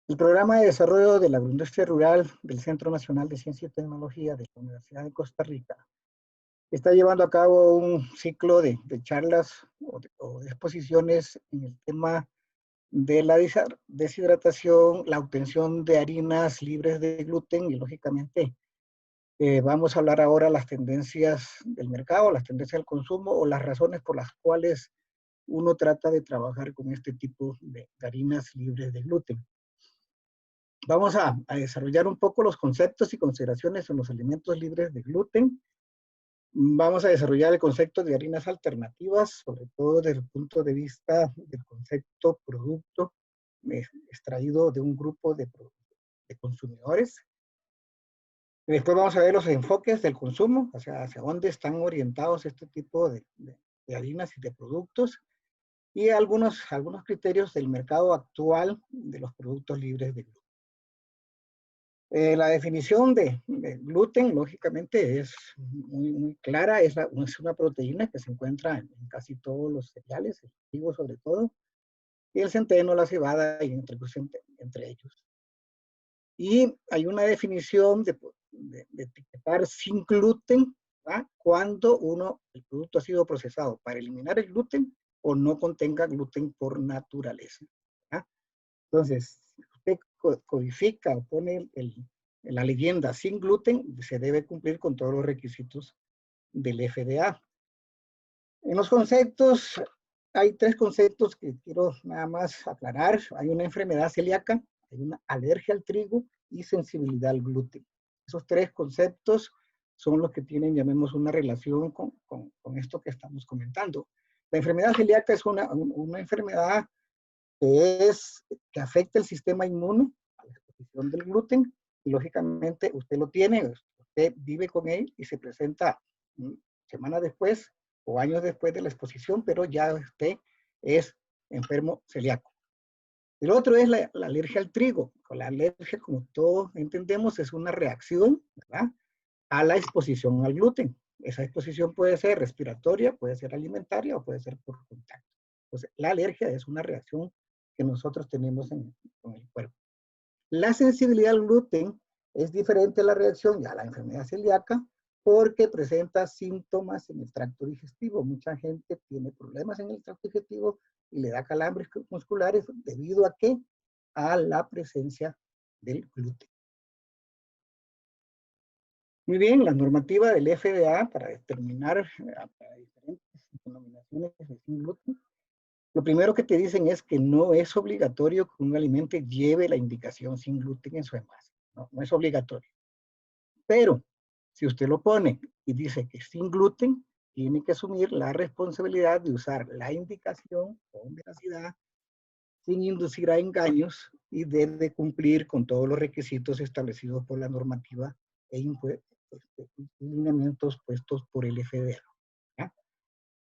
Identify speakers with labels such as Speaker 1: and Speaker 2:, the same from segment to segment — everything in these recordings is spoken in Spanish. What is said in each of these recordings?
Speaker 1: El Programa de Desarrollo de la Agroindustria Rural del Centro Nacional de Ciencia y Tecnología de la Universidad de Costa Rica está llevando a cabo un ciclo de charlas o de exposiciones en el tema de la deshidratación, la obtención de harinas libres de gluten y lógicamente vamos a hablar ahora las tendencias del mercado, las tendencias del consumo o las razones por las cuales uno trata de trabajar con este tipo de harinas libres de gluten. Vamos a desarrollar un poco los conceptos y consideraciones en los alimentos libres de gluten. Vamos a desarrollar el concepto de harinas alternativas, sobre todo desde el punto de vista del concepto producto extraído de un grupo de consumidores. Después vamos a ver los enfoques del consumo, o sea, hacia dónde están orientados este tipo de harinas y de productos, y algunos criterios del mercado actual de los productos libres de gluten. La definición de gluten, lógicamente, es muy clara. Es una proteína que se encuentra en casi todos los cereales, el trigo sobre todo, y el centeno, la cebada, y entre ellos. Y hay una definición de etiquetar sin gluten, ¿va? Cuando el producto ha sido procesado para eliminar el gluten o no contenga gluten por naturaleza, ¿va? Entonces, si usted codifica o pone la leyenda sin gluten, se debe cumplir con todos los requisitos del FDA. En los conceptos, hay tres conceptos que quiero nada más aclarar. Hay una enfermedad celíaca, hay una alergia al trigo y sensibilidad al gluten. Esos tres conceptos son los que tienen, llamemos, una relación con esto que estamos comentando. La enfermedad celíaca es una enfermedad que afecta el sistema inmune a la exposición del gluten, y lógicamente usted lo tiene, usted vive con él y se presenta semanas después o años después de la exposición, pero ya usted es enfermo celíaco. El otro es la alergia al trigo. La alergia, como todos entendemos, es una reacción, ¿verdad?, a la exposición al gluten. Esa exposición puede ser respiratoria, puede ser alimentaria o puede ser por contacto. Entonces, la alergia es una reacción que nosotros tenemos con el cuerpo. La sensibilidad al gluten es diferente a la reacción y a la enfermedad celíaca porque presenta síntomas en el tracto digestivo. Mucha gente tiene problemas en el tracto digestivo y le da calambres musculares debido a ¿qué? A la presencia del gluten. Muy bien, la normativa del FDA para determinar para diferentes denominaciones de sin gluten. Lo primero que te dicen es que no es obligatorio que un alimento lleve la indicación sin gluten en su envase. No, no es obligatorio. Pero si usted lo pone y dice que sin gluten, tiene que asumir la responsabilidad de usar la indicación con veracidad, sin inducir a engaños, y debe cumplir con todos los requisitos establecidos por la normativa e lineamientos puestos por el FDA. ¿Ya?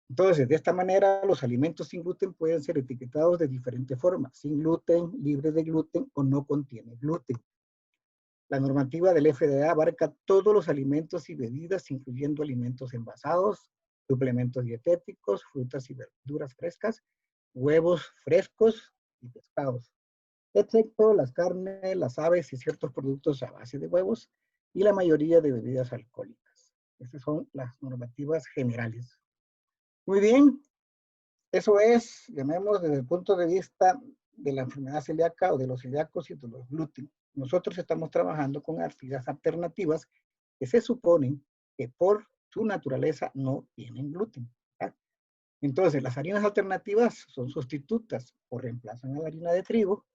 Speaker 1: Entonces, de esta manera, los alimentos sin gluten pueden ser etiquetados de diferentes formas: sin gluten, libre de gluten o no contiene gluten. La normativa del FDA abarca todos los alimentos y bebidas, incluyendo alimentos envasados, suplementos dietéticos, frutas y verduras frescas, huevos frescos y pescados, excepto las carnes, las aves y ciertos productos a base de huevos y la mayoría de bebidas alcohólicas. Esas son las normativas generales. Muy bien, eso es, llamemos desde el punto de vista de la enfermedad celíaca o de los celíacos y de los gluten. Nosotros estamos trabajando con harinas alternativas que se suponen que por su naturaleza no tienen gluten, ¿verdad? Entonces, las harinas alternativas son sustitutas o reemplazan a la harina de trigo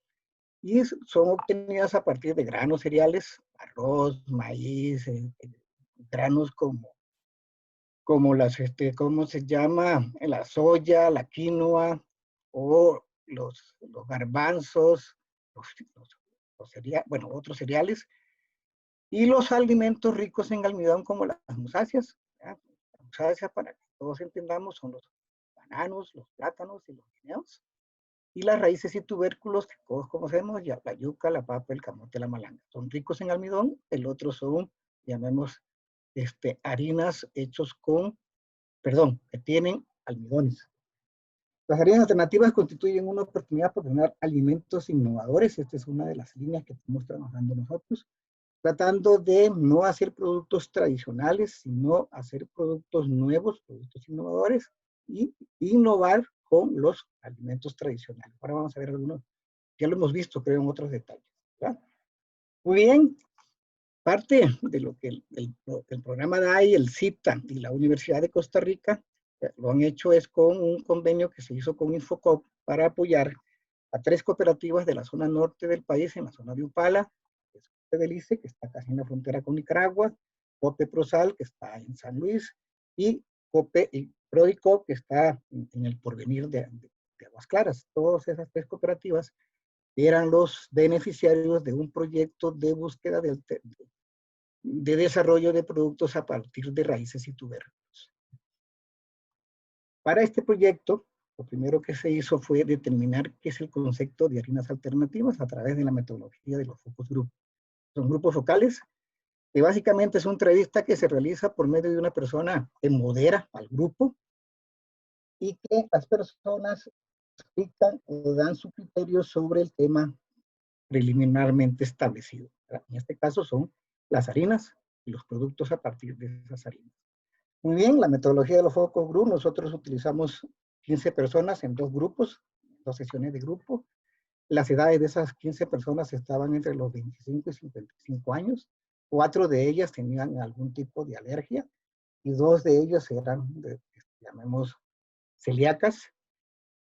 Speaker 1: y son obtenidas a partir de granos cereales, arroz, maíz, granos como ¿cómo se llama? La soya, la quinoa o los garbanzos, bueno, otros cereales, y los alimentos ricos en almidón como las musáceas. ¿Ya? Las musáceas, para que todos entendamos, son los bananos, los plátanos y los guineos, y las raíces y tubérculos que todos conocemos, ya la yuca, la papa, el camote, la malanga. Son ricos en almidón, el otro son, llamemos, harinas hechos que tienen almidones. Las harinas alternativas constituyen una oportunidad para tener alimentos innovadores. Esta es una de las líneas que estamos trabajando nosotros, tratando de no hacer productos tradicionales, sino hacer productos nuevos, productos innovadores, y innovar con los alimentos tradicionales. Ahora vamos a ver algunos, ya lo hemos visto, creo, en otros detalles, ¿verdad? Muy bien, parte de lo que el programa DAI, el CITA y la Universidad de Costa Rica lo han hecho es con un convenio que se hizo con Infocop para apoyar a 3 cooperativas de la zona norte del país, en la zona de Upala, que es Cope Delice, que está casi en la frontera con Nicaragua, Cope Prosal, que está en San Luis, y Cope y Prodico, que está en el porvenir de Aguas Claras. Todas esas 3 cooperativas eran los beneficiarios de un proyecto de búsqueda de desarrollo de productos a partir de raíces y tubérculos. Para este proyecto, lo primero que se hizo fue determinar qué es el concepto de harinas alternativas a través de la metodología de los focus group. Son grupos focales que básicamente es una entrevista que se realiza por medio de una persona que modera al grupo y que las personas explican o dan su criterio sobre el tema preliminarmente establecido. En este caso son las harinas y los productos a partir de esas harinas. Muy bien, la metodología de los focus group, nosotros utilizamos 15 personas en 2 grupos, 2 sesiones de grupo. Las edades de esas 15 personas estaban entre los 25 y 55 años. 4 de ellas tenían algún tipo de alergia y 2 de ellas eran, llamemos, celíacas.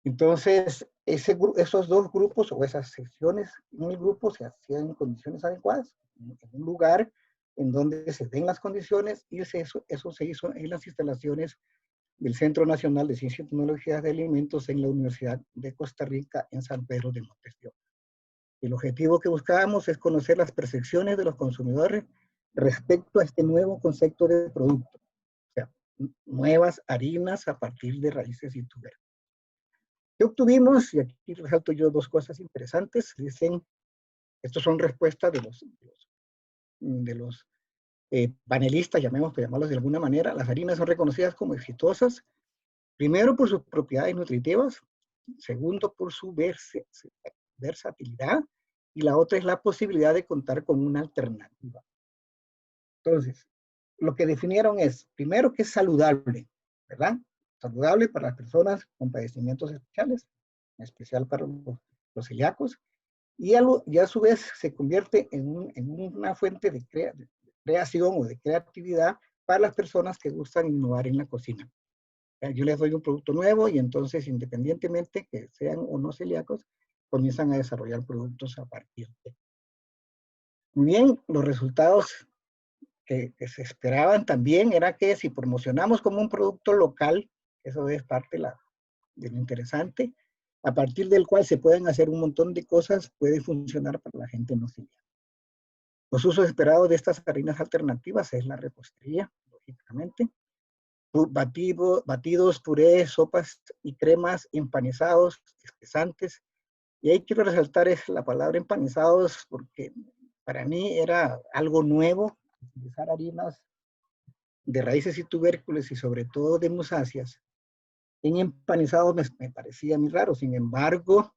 Speaker 1: Entonces, esos 2 grupos o esas sesiones en el grupo se hacían en condiciones adecuadas, en un lugar en donde se den las condiciones, y eso se hizo en las instalaciones del Centro Nacional de Ciencia y Tecnologías de Alimentos en la Universidad de Costa Rica en San Pedro de Montes de Oca. El objetivo que buscábamos es conocer las percepciones de los consumidores respecto a este nuevo concepto de producto, o sea, nuevas harinas a partir de raíces y tubérculos. ¿Qué obtuvimos? Y aquí resalto yo 2 cosas interesantes. Dicen, estos son respuestas de los panelistas, llamarlos de alguna manera. Las harinas son reconocidas como exitosas, primero por sus propiedades nutritivas, segundo por su versatilidad, y la otra es la posibilidad de contar con una alternativa. Entonces, lo que definieron es, primero, que es saludable, ¿verdad? Saludable para las personas con padecimientos especiales, en especial para los celíacos, y a su vez se convierte en una fuente de creación o de creatividad para las personas que gustan innovar en la cocina. Yo les doy un producto nuevo y entonces, independientemente que sean o no celíacos, comienzan a desarrollar productos a partir de. Muy bien, los resultados que se esperaban también era que si promocionamos como un producto local, eso es parte de lo interesante, a partir del cual se pueden hacer un montón de cosas, puede funcionar para la gente no celíaca. Los usos esperados de estas harinas alternativas es la repostería, lógicamente, batidos, purés, sopas y cremas, empanizados, espesantes. Y ahí quiero resaltar es la palabra empanizados porque para mí era algo nuevo utilizar harinas de raíces y tubérculos y sobre todo de musáceas. En empanizados me parecía muy raro, sin embargo,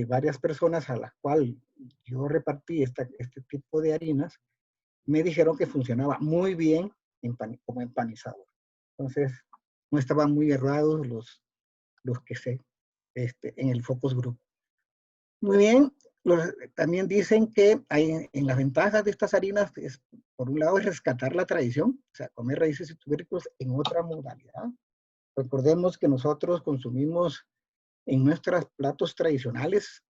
Speaker 1: varias personas a las cuales yo repartí este tipo de harinas me dijeron que funcionaba muy bien como empanizador. Entonces, no estaban muy errados los que sé en el focus group. Muy bien, también dicen que hay, en las ventajas de estas harinas, por un lado es rescatar la tradición, o sea, comer raíces y tubérculos en otra modalidad. Recordemos que nosotros consumimos en nuestros platos tradicionales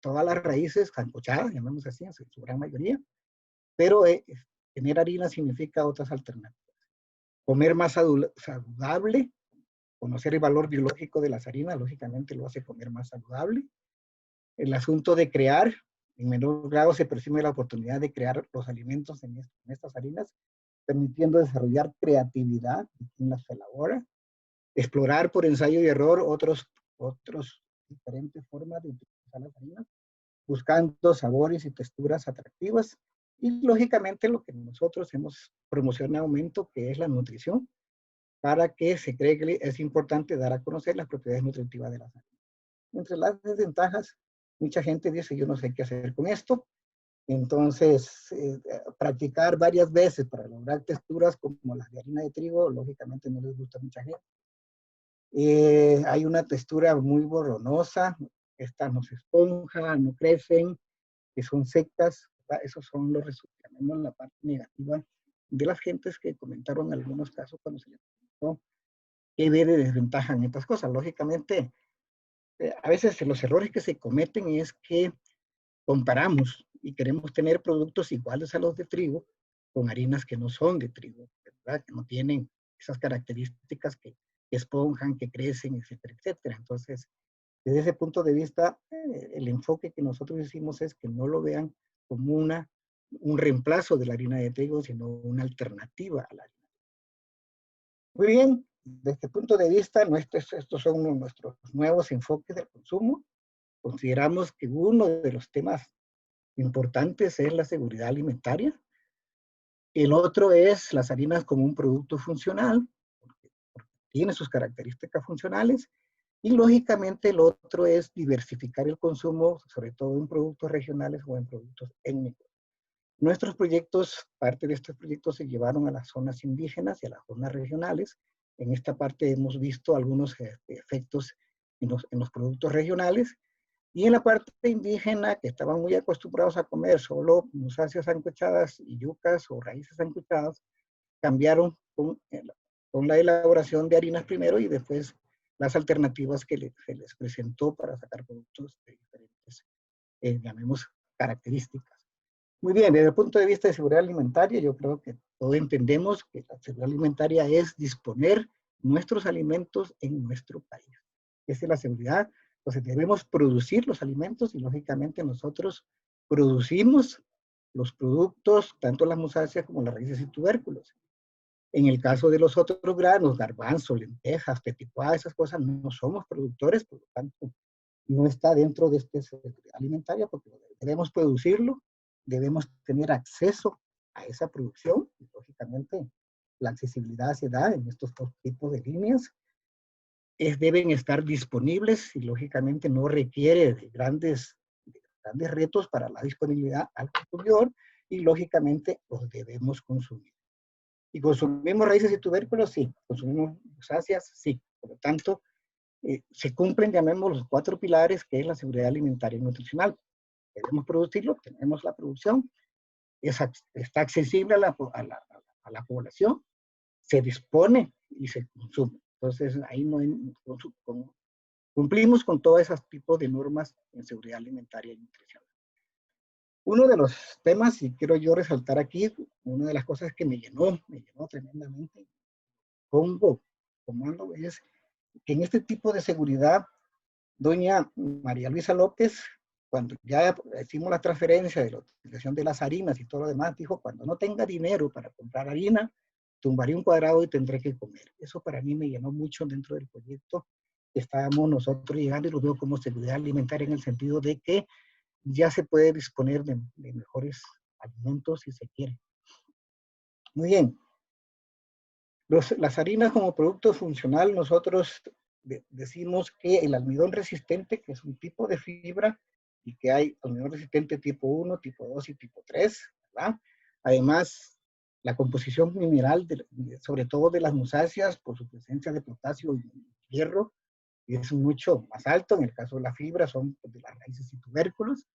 Speaker 1: todas las raíces sancochadas, llamamos así, en su gran mayoría, pero tener harina significa otras alternativas. Comer más saludable, conocer el valor biológico de las harinas, lógicamente lo hace comer más saludable. El asunto de crear, en menor grado se percibe la oportunidad de crear los alimentos en estas harinas, permitiendo desarrollar creatividad en quien las elabora, explorar por ensayo y error otros diferentes formas de utilizar las harinas, buscando sabores y texturas atractivas, y lógicamente lo que nosotros hemos promocionado aumento, que es la nutrición, para que se cree que es importante dar a conocer las propiedades nutritivas de las harinas. Entre las desventajas, mucha gente dice, yo no sé qué hacer con esto. Entonces, practicar varias veces para lograr texturas como las de harina de trigo, lógicamente no les gusta a mucha gente. Hay una textura muy borronosa, estas no se esponjan, no crecen, que son secas, ¿verdad? Esos son los resultados, la parte negativa de las gentes que comentaron en algunos casos cuando se les preguntó qué ve de desventaja en estas cosas. Lógicamente, a veces los errores que se cometen es que comparamos y queremos tener productos iguales a los de trigo con harinas que no son de trigo, ¿verdad? Que no tienen esas características que esponjan, que crecen, etcétera, etcétera. Entonces, desde ese punto de vista, el enfoque que nosotros hicimos es que no lo vean como un reemplazo de la harina de trigo, sino una alternativa a la harina. Muy bien, desde este punto de vista, estos son nuestros nuevos enfoques del consumo. Consideramos que uno de los temas importantes es la seguridad alimentaria. El otro es las harinas como un producto funcional, porque tiene sus características funcionales. Y lógicamente el otro es diversificar el consumo, sobre todo en productos regionales o en productos étnicos. Nuestros proyectos, parte de estos proyectos se llevaron a las zonas indígenas y a las zonas regionales. En esta parte hemos visto algunos efectos en los productos regionales. Y en la parte indígena, que estaban muy acostumbrados a comer solo musáceas sancochadas y yucas o raíces sancochadas, cambiaron con la elaboración de harinas primero y después las alternativas que se les presentó para sacar productos de diferentes, llamemos, características. Muy bien, desde el punto de vista de seguridad alimentaria, yo creo que todos entendemos que la seguridad alimentaria es disponer nuestros alimentos en nuestro país. Esa es la seguridad. Entonces debemos producir los alimentos y lógicamente nosotros producimos los productos, tanto las musáceas como las raíces y tubérculos. En el caso de los otros granos, garbanzo, lentejas, peticuá, esas cosas, no somos productores, por lo tanto, no está dentro de esta seguridad alimentaria porque debemos producirlo, debemos tener acceso a esa producción y lógicamente la accesibilidad se da en estos dos tipos de líneas. Deben estar disponibles y lógicamente no requiere de grandes retos para la disponibilidad al consumidor y lógicamente los debemos consumir. ¿Y consumimos raíces y tubérculos? Sí. ¿Consumimos musáceas? Sí. Por lo tanto, se cumplen, llamemos, los 4 pilares que es la seguridad alimentaria y nutricional. Debemos producirlo, tenemos la producción, está accesible a la población, se dispone y se consume. Entonces, ahí no hay, cumplimos con todos esos tipos de normas en seguridad alimentaria y nutricional. Uno de los temas, y quiero yo resaltar aquí, una de las cosas que me llenó tremendamente, comando, es que en este tipo de seguridad, doña María Luisa López, cuando ya hicimos la transferencia de la utilización de las harinas y todo lo demás, dijo, cuando no tenga dinero para comprar harina, tumbaré un cuadrado y tendré que comer. Eso para mí me llenó mucho dentro del proyecto que estábamos nosotros llegando y lo veo como seguridad alimentaria en el sentido de que ya se puede disponer de mejores alimentos si se quiere. Muy bien. Las harinas como producto funcional, nosotros decimos que el almidón resistente, que es un tipo de fibra, y que hay almidón resistente tipo 1, tipo 2 y tipo 3, ¿verdad? Además, la composición mineral, sobre todo de las musáceas, por su presencia de potasio y hierro, es mucho más alto. En el caso de la fibra, son de las raíces y tubérculos.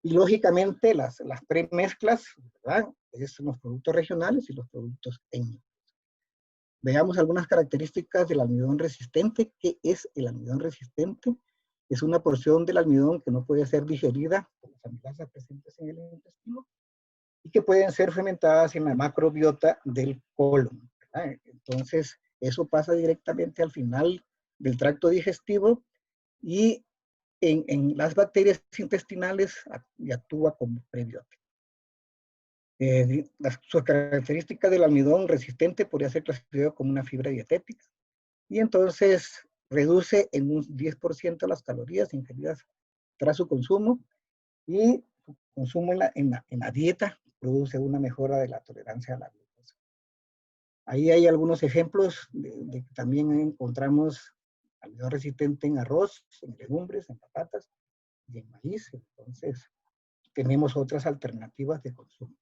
Speaker 1: Y lógicamente, las premezclas, ¿verdad? Son los productos regionales y los productos étnicos. Veamos algunas características del almidón resistente. ¿Qué es el almidón resistente? Es una porción del almidón que no puede ser digerida por las amilasas presentes en el intestino y que pueden ser fermentadas en la macrobiota del colon, ¿verdad? Entonces, eso pasa directamente al final del tracto digestivo y en las bacterias intestinales y actúa como prebiótico. Sus características del almidón resistente podría ser clasificado como una fibra dietética y entonces reduce en un 10% las calorías ingeridas tras su consumo y su consumo en la dieta produce una mejora de la tolerancia a la glucosa. Ahí hay algunos ejemplos de que también encontramos almidón resistente en arroz, en legumbres, en patatas y en maíz. Entonces, tenemos otras alternativas de consumo.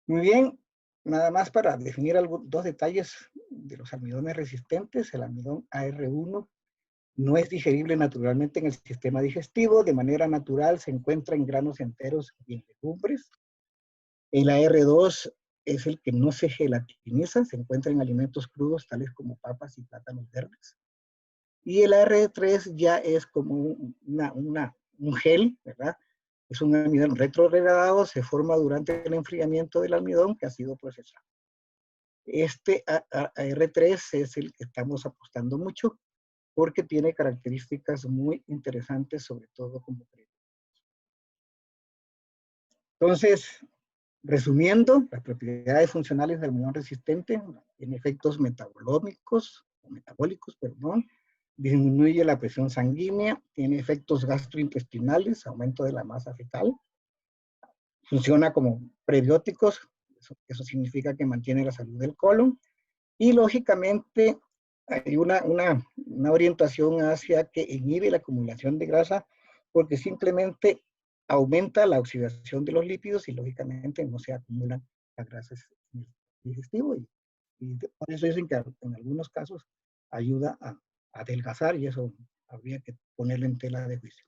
Speaker 1: Muy bien, nada más para definir dos detalles de los almidones resistentes. El almidón AR1 no es digerible naturalmente en el sistema digestivo. De manera natural se encuentra en granos enteros y en legumbres. El AR2 es el que no se gelatiniza, se encuentra en alimentos crudos tales como papas y plátanos verdes. Y el AR3 ya es como un gel, ¿verdad? Es un almidón retrogradado, se forma durante el enfriamiento del almidón que ha sido procesado. Este AR3 es el que estamos apostando mucho porque tiene características muy interesantes, sobre todo como prebióticos. Entonces, resumiendo, las propiedades funcionales del almidón resistente tiene efectos metabólicos, disminuye la presión sanguínea, tiene efectos gastrointestinales, aumento de la masa fecal, funciona como prebióticos, eso significa que mantiene la salud del colon, y lógicamente hay una orientación hacia que inhibe la acumulación de grasa porque simplemente aumenta la oxidación de los lípidos y lógicamente no se acumulan las grasas en el digestivo y por eso dicen que en algunos casos ayuda a adelgazar y eso habría que ponerlo en tela de juicio.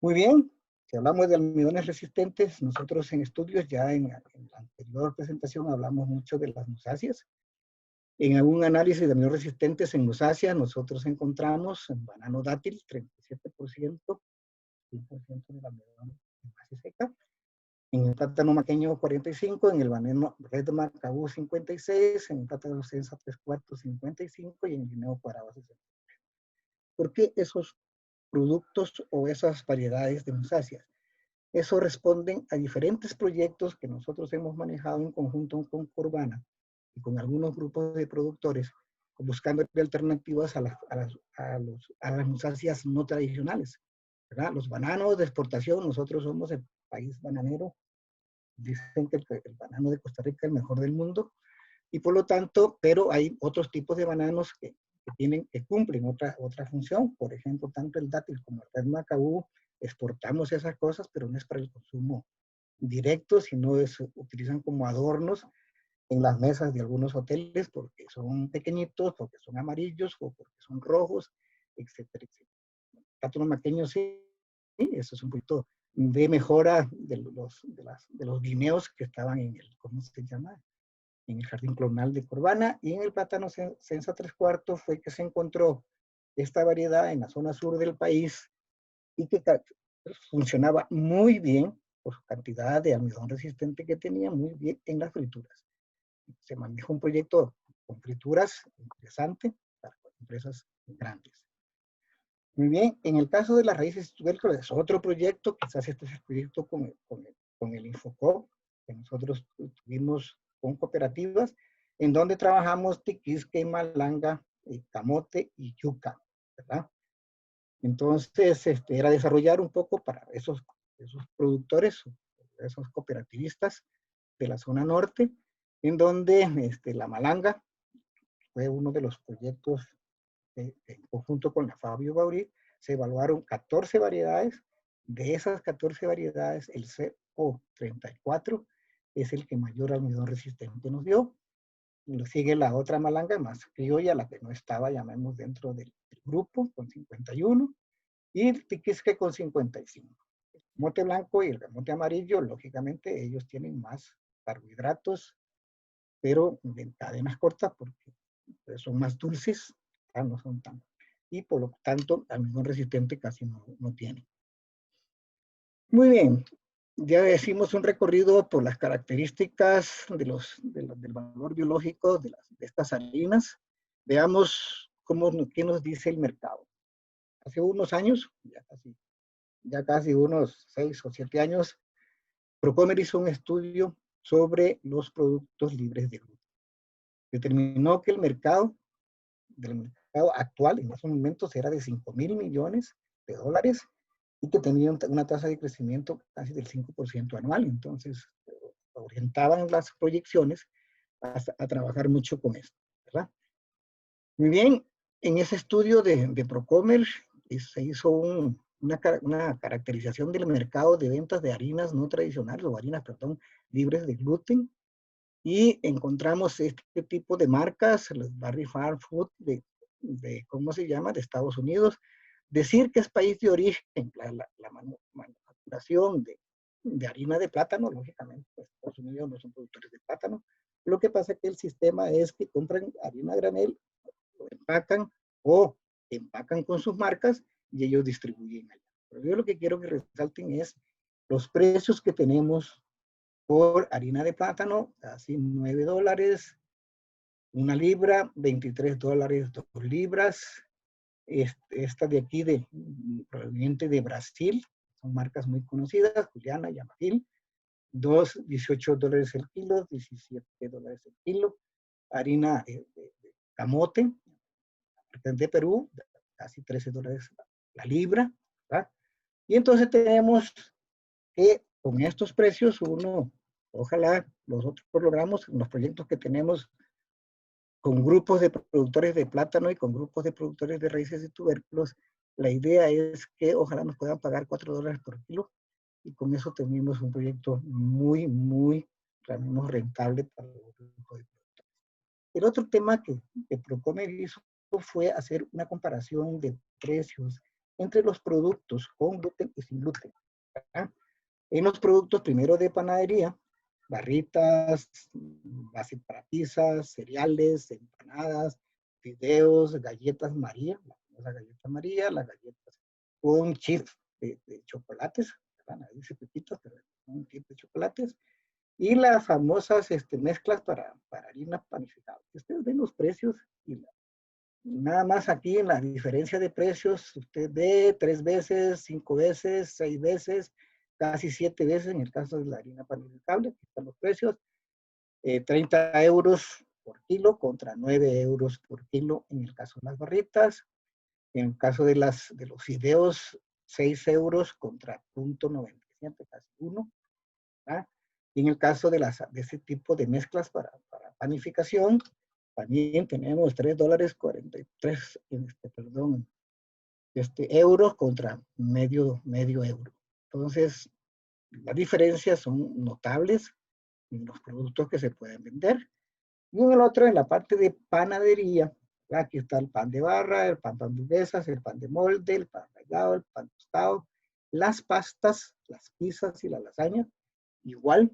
Speaker 1: Muy bien, si hablamos de almidones resistentes, nosotros en estudios ya en la anterior presentación hablamos mucho de las musáceas. En algún análisis de almidones resistentes en musáceas, nosotros encontramos en banano dátil 37%, 100% del almidón en base seca. En el plátano maqueño 45%, en el banano red macabú 56%, en el plátano senza 3/4 55% y en el guineo cuadrado 60%. ¿Por qué esos productos o esas variedades de musáceas? Eso responden a diferentes proyectos que nosotros hemos manejado en conjunto con Corbana y con algunos grupos de productores, buscando alternativas a las musáceas no tradicionales, ¿verdad? Los bananos de exportación, nosotros somos el país bananero, dicen que el banano de Costa Rica es el mejor del mundo, y por lo tanto, pero hay otros tipos de bananos que cumplen otra función. Por ejemplo, tanto el dátil como el red macabú, exportamos esas cosas, pero no es para el consumo directo, sino utilizan como adornos en las mesas de algunos hoteles porque son pequeñitos, porque son amarillos o porque son rojos, etcétera, etcétera. Plátano maqueño sí, eso es un poquito de mejora de los guineos que estaban en el, ¿cómo se llama? En el jardín clonal de Corbana, y en el plátano senza 3/4 fue que se encontró esta variedad en la zona sur del país y que funcionaba muy bien por su cantidad de almidón resistente que tenía, muy bien en las frituras. Se manejó un proyecto con frituras interesante para empresas grandes. Muy bien, en el caso de las raíces tubérculas es otro proyecto, quizás este es el proyecto con el Infocop, que nosotros tuvimos con cooperativas, en donde trabajamos tiquisque, malanga, camote y yuca, ¿verdad? Entonces, era desarrollar un poco para esos productores, esos cooperativistas de la zona norte, en donde la malanga fue uno de los proyectos en conjunto con la Fabio Baurí, se evaluaron 14 variedades. De esas 14 variedades, el CO34 es el que mayor almidón resistente nos dio. Lo sigue la otra malanga más criolla, la que no estaba, llamemos, dentro del grupo, con 51, y el tiquisque con 55. El camote blanco y el camote amarillo, lógicamente, ellos tienen más carbohidratos, pero en cadenas cortas porque son más dulces, no son tan, y por lo tanto almidón resistente casi no tiene. Muy bien, ya hicimos un recorrido por las características del valor biológico de estas harinas. Veamos qué nos dice el mercado. Hace unos años, ya casi unos 6 o 7 años, Procomer hizo un estudio sobre los productos libres de gluten. Determinó que el mercado actual en esos momentos era de 5.000 millones de dólares y que tenía una tasa de crecimiento casi del 5% anual. Entonces, orientaban las proyecciones a trabajar mucho con esto, ¿verdad? Muy bien, en ese estudio de Procomer se hizo una caracterización del mercado de ventas de harinas no tradicionales, o harinas, perdón, libres de gluten, y encontramos este tipo de marcas, los Barry Farm Food, ¿cómo se llama?, de Estados Unidos. Decir que es país de origen, la manufacturación de harina de plátano, lógicamente, pues Estados Unidos no son productores de plátano. Lo que pasa es que el sistema es que compran harina a granel, lo empacan o empacan con sus marcas y ellos distribuyen allá. Pero yo lo que quiero que resalten es los precios que tenemos por harina de plátano, así $9, una libra, $23, 2 libras. Esta de aquí, proveniente de Brasil, son marcas muy conocidas, Juliana y Amatil, $18 el kilo, $17 el kilo. Harina de camote, de Perú, casi $13 la libra, ¿verdad? Y entonces tenemos que con estos precios ojalá nosotros logramos los proyectos que tenemos con grupos de productores de plátano y con grupos de productores de raíces y tubérculos. La idea es que ojalá nos puedan pagar $4 por kilo y con eso tenemos un proyecto muy rentable para los grupos de productores. El otro tema que Procomer hizo fue hacer una comparación de precios entre los productos con gluten y sin gluten, ¿verdad? En los productos primero de panadería, barritas, base para pizzas, cereales, empanadas, fideos, galletas María, la famosa galleta María, las galletas con chip de chocolates, ¿verdad? Dice pepitos, pero un chip de chocolates, y las famosas mezclas para harinas panificadas. Ustedes ven los precios y nada más aquí en la diferencia de precios, usted ve 3 veces, 5 veces, 6 veces, casi 7 veces en el caso de la harina panificable. Aquí están los precios, 30 euros por kilo contra 9 euros por kilo en el caso de las barritas. En el caso de los fideos, 6 euros contra 0.97, casi 1. ¿Ah? Y en el caso de ese tipo de mezclas para panificación, también tenemos $3.43, euros contra medio euro. Entonces, las diferencias son notables en los productos que se pueden vender. Y en el otro, en la parte de panadería, aquí está el pan de barra, el pan de hamburguesas, el pan de molde, el pan rallado, el pan tostado, las pastas, las pizzas y la lasaña. Igual,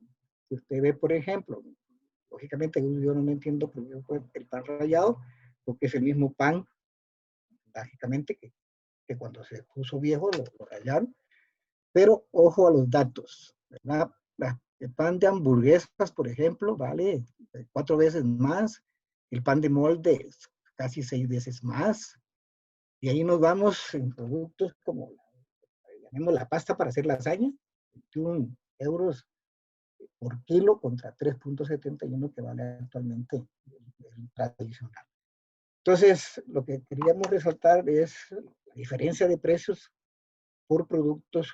Speaker 1: si usted ve, por ejemplo, lógicamente yo no me entiendo por qué el pan rallado, porque es el mismo pan, lógicamente, que cuando se puso viejo lo rallaron. Pero ojo a los datos, ¿verdad? El pan de hamburguesas, por ejemplo, vale 4 veces más. El pan de molde casi 6 veces más. Y ahí nos vamos en productos como, llamemos la pasta para hacer lasaña, 21 euros por kilo contra 3.71 que vale actualmente el tradicional. Entonces, lo que queríamos resaltar es la diferencia de precios por productos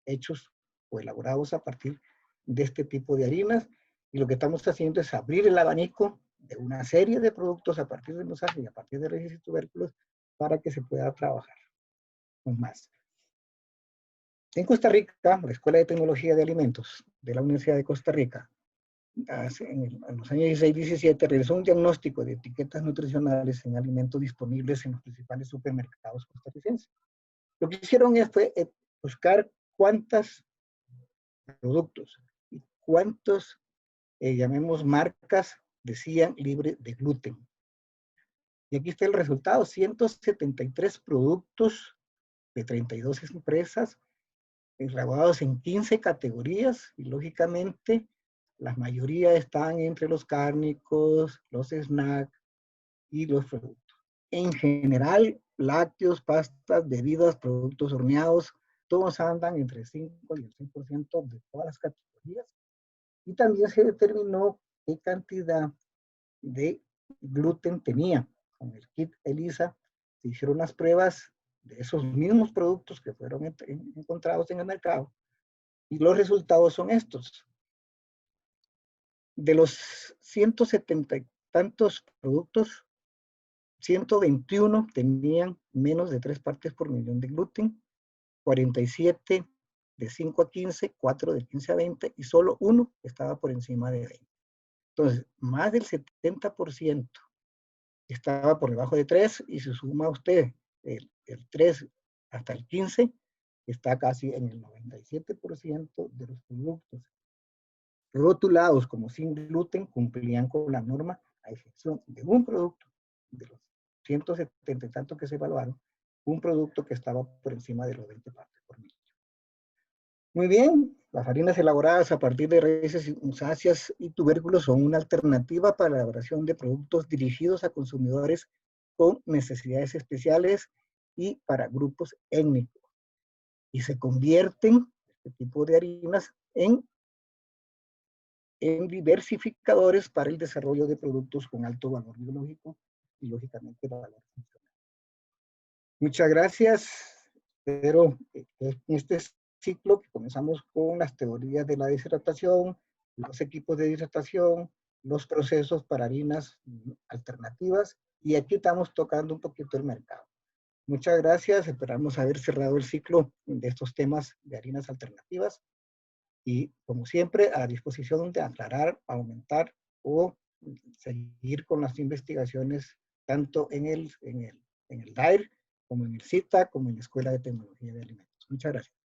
Speaker 1: hechos o elaborados a partir de este tipo de harinas. Y lo que estamos haciendo es abrir el abanico de una serie de productos a partir de mozaje y a partir de raíces y tubérculos para que se pueda trabajar con más. En Costa Rica, la Escuela de Tecnología de Alimentos de la Universidad de Costa Rica, en los años 16 y 17, realizó un diagnóstico de etiquetas nutricionales en alimentos disponibles en los principales supermercados costarricenses. Lo que hicieron fue buscar cuántos productos y cuántos, llamemos marcas, decían libre de gluten. Y aquí está el resultado, 173 productos de 32 empresas, elaborados en 15 categorías, y lógicamente la mayoría están entre los cárnicos, los snacks y los productos. En general, lácteos, pastas, bebidas, productos horneados, todos andan entre el 5 y el 6% de todas las categorías. Y también se determinó qué cantidad de gluten tenía. Con el kit ELISA se hicieron las pruebas de esos mismos productos que fueron encontrados en el mercado. Y los resultados son estos. De los 170 y tantos productos, 121 tenían menos de 3 partes por millón de gluten, 47 de 5 a 15, 4 de 15 a 20 y solo uno estaba por encima de 20. Entonces, más del 70% estaba por debajo de 3 y se suma usted el 3 hasta el 15, está casi en el 97% de los productos rotulados como sin gluten cumplían con la norma, a excepción de un producto, de los 170 y tantos que se evaluaron, un producto que estaba por encima de los 20 partes por millón. Muy bien, las harinas elaboradas a partir de raíces musáceas y tubérculos son una alternativa para la elaboración de productos dirigidos a consumidores con necesidades especiales y para grupos étnicos. Y se convierten, este tipo de harinas, en diversificadores para el desarrollo de productos con alto valor biológico y, lógicamente, valor funcional. Muchas gracias. Pero en este ciclo que comenzamos con las teorías de la deshidratación, los equipos de deshidratación, los procesos para harinas alternativas, y aquí estamos tocando un poquito el mercado. Muchas gracias. Esperamos haber cerrado el ciclo de estos temas de harinas alternativas. Y como siempre, a la disposición de aclarar, aumentar o seguir con las investigaciones tanto en el DAIR como en el CITA, como en la Escuela de Tecnología de Alimentos. Muchas gracias.